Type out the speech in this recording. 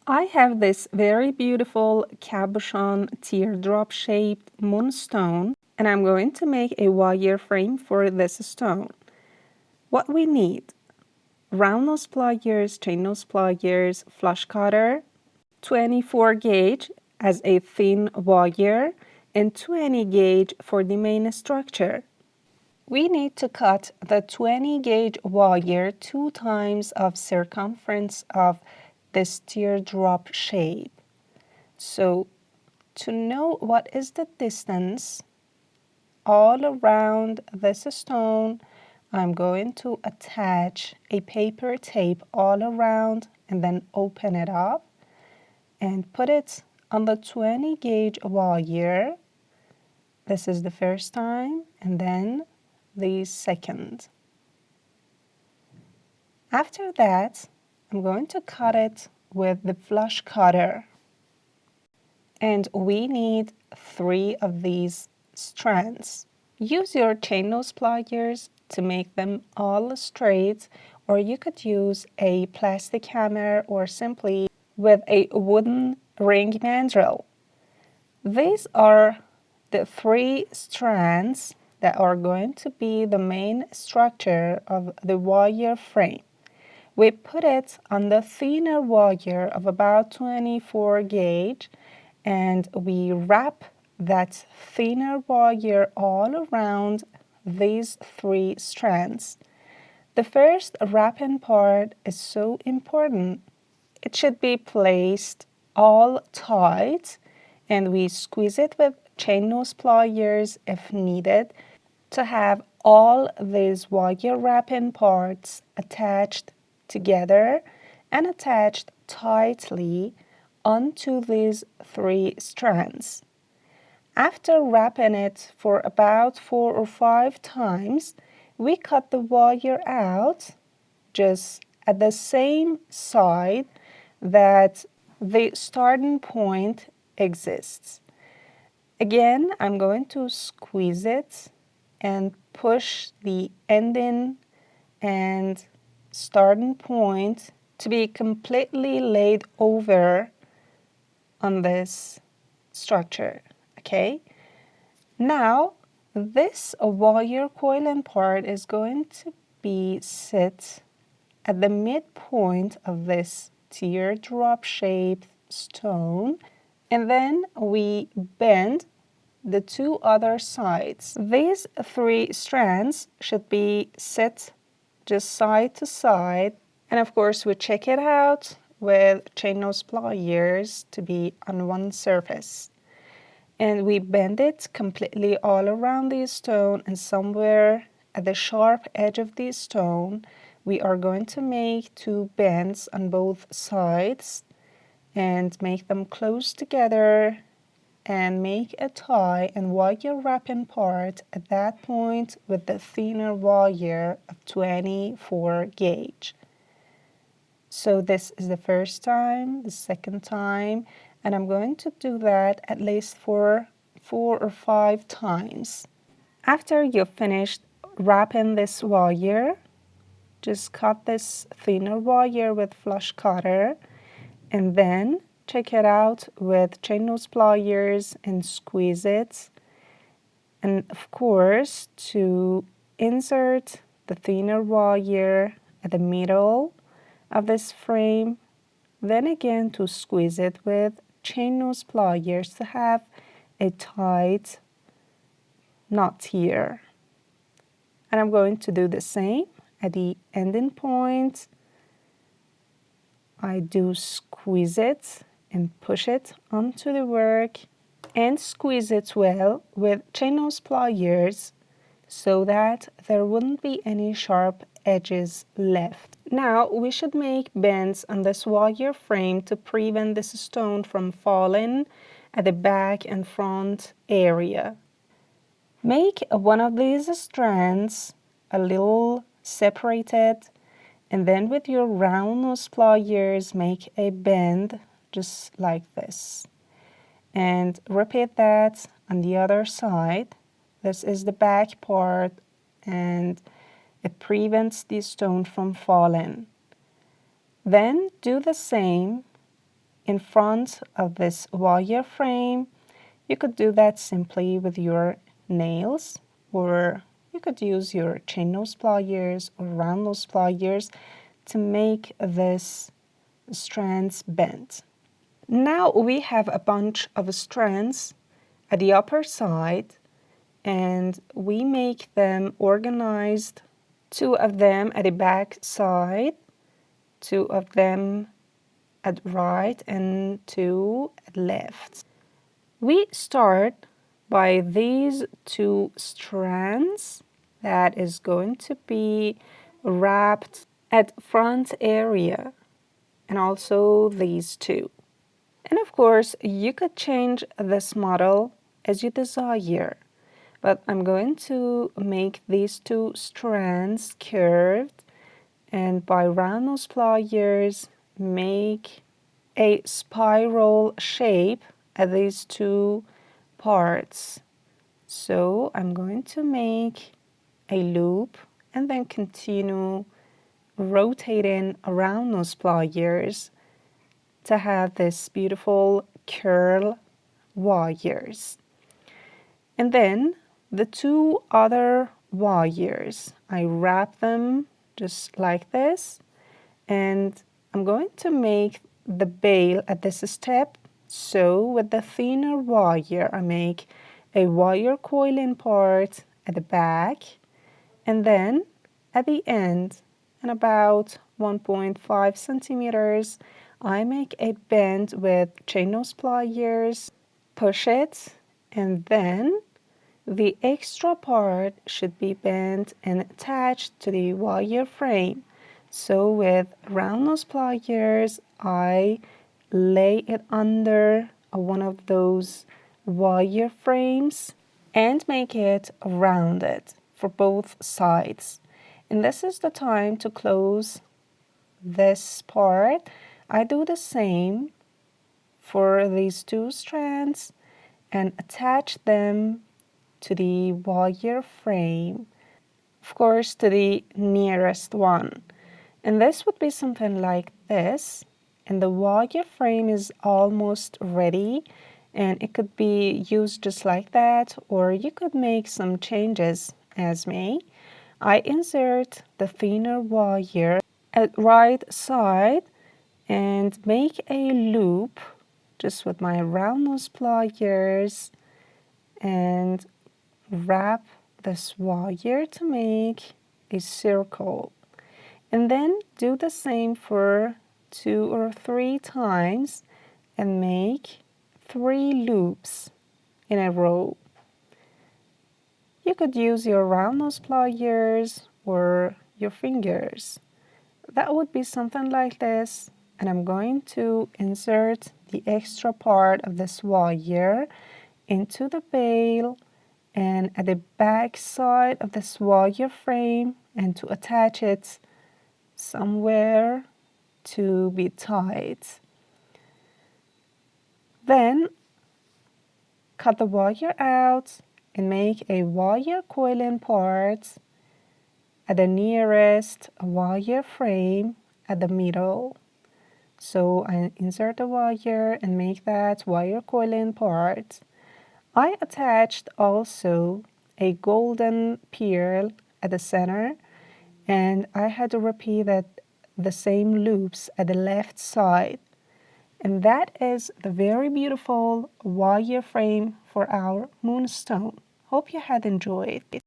I have this very beautiful cabochon teardrop shaped moonstone, and I'm going to make a wire frame for this stone. What we need: round nose pliers, chain nose pliers, flush cutter, 24 gauge as a thin wire, and 20 gauge for the main structure. We need to cut the 20 gauge wire 2 times of circumference of this teardrop shape. So to know what is the distance all around this stone, I'm going to attach a paper tape all around and then open it up and put it on the 20 gauge wire. This is the first time, and then the second. After that, I'm going to cut it with the flush cutter. And we need 3 of these strands. Use your chain nose pliers to make them all straight, or you could use a plastic hammer or simply with a wooden ring mandrel. These are the 3 strands that are going to be the main structure of the wire frame. We put it on the thinner wire of about 24 gauge, and we wrap that thinner wire all around these 3 strands. The first wrapping part is so important. It should be placed all tight, and we squeeze it with chain nose pliers if needed to have all these wire wrapping parts attached together and attached tightly onto these 3 strands. After wrapping it for about 4 or 5 times, we cut the wire out just at the same side that the starting point exists. Again, I'm going to squeeze it and push the ending and starting point to be completely laid over on this structure, okay? Now, this wire coiling part is going to be sit at the midpoint of this teardrop shaped stone, and then we bend the 2 other sides. These 3 strands should be set just side to side, and of course we check it out with chain nose pliers to be on one surface. And we bend it completely all around the stone, and somewhere at the sharp edge of the stone we are going to make 2 bends on both sides and make them close together and make a tie and wire wrapping part at that point with the thinner wire of 24 gauge. So this is the first time, the second time, and I'm going to do that at least for 4 or 5 times. After you've finished wrapping this wire, just cut this thinner wire with flush cutter and then check it out with chain nose pliers and squeeze it. And of course, to insert the thinner wire at the middle of this frame, then again to squeeze it with chain nose pliers to have a tight knot here. And I'm going to do the same at the ending point. I do squeeze it and push it onto the work and squeeze it well with chain nose pliers so that there wouldn't be any sharp edges left. Now we should make bends on this wire frame to prevent this stone from falling at the back and front area. Make one of these strands a little separated, and then with your round nose pliers make a bend just like this. And repeat that on the other side. This is the back part, and it prevents the stone from falling. Then do the same in front of this wire frame. You could do that simply with your nails, or you could use your chain nose pliers or round nose pliers to make this strands bend. Now we have a bunch of strands at the upper side, and we make them organized. 2 of them at the back side, 2 of them at right, and 2 at left. We start by these 2 strands that is going to be wrapped at front area, and also these 2. And of course, you could change this model as you desire, but I'm going to make these 2 strands curved, and by round nose pliers make a spiral shape at these 2 parts. So I'm going to make a loop and then continue rotating around those pliers to have this beautiful curl wires. And then the 2 other wires, I wrap them just like this, and I'm going to make the bail at this step. So with the thinner wire, I make a wire coiling part at the back, and then at the end, and about 1.5 centimeters, I make a bend with chain nose pliers, push it, and then the extra part should be bent and attached to the wire frame. So with round nose pliers, I lay it under one of those wire frames and make it rounded for both sides. And this is the time to close this part. I do the same for these 2 strands and attach them to the wire frame, of course to the nearest one. And this would be something like this, and the wire frame is almost ready, and it could be used just like that, or you could make some changes as me. I insert the thinner wire at right side and make a loop just with my round nose pliers and wrap this wire to make a circle, and then do the same for 2 or 3 times and make 3 loops in a row. You could use your round nose pliers or your fingers. That would be something like this, and I'm going to insert the extra part of this wire into the bail and at the back side of this wire frame, and to attach it somewhere to be tied. Then cut the wire out and make a wire coiling part at the nearest wire frame at the middle. So I insert the wire and make that wire coiling part. I attached also a golden pearl at the center, and I had to repeat the same loops at the left side. And that is the very beautiful wire frame for our moonstone. Hope you had enjoyed it.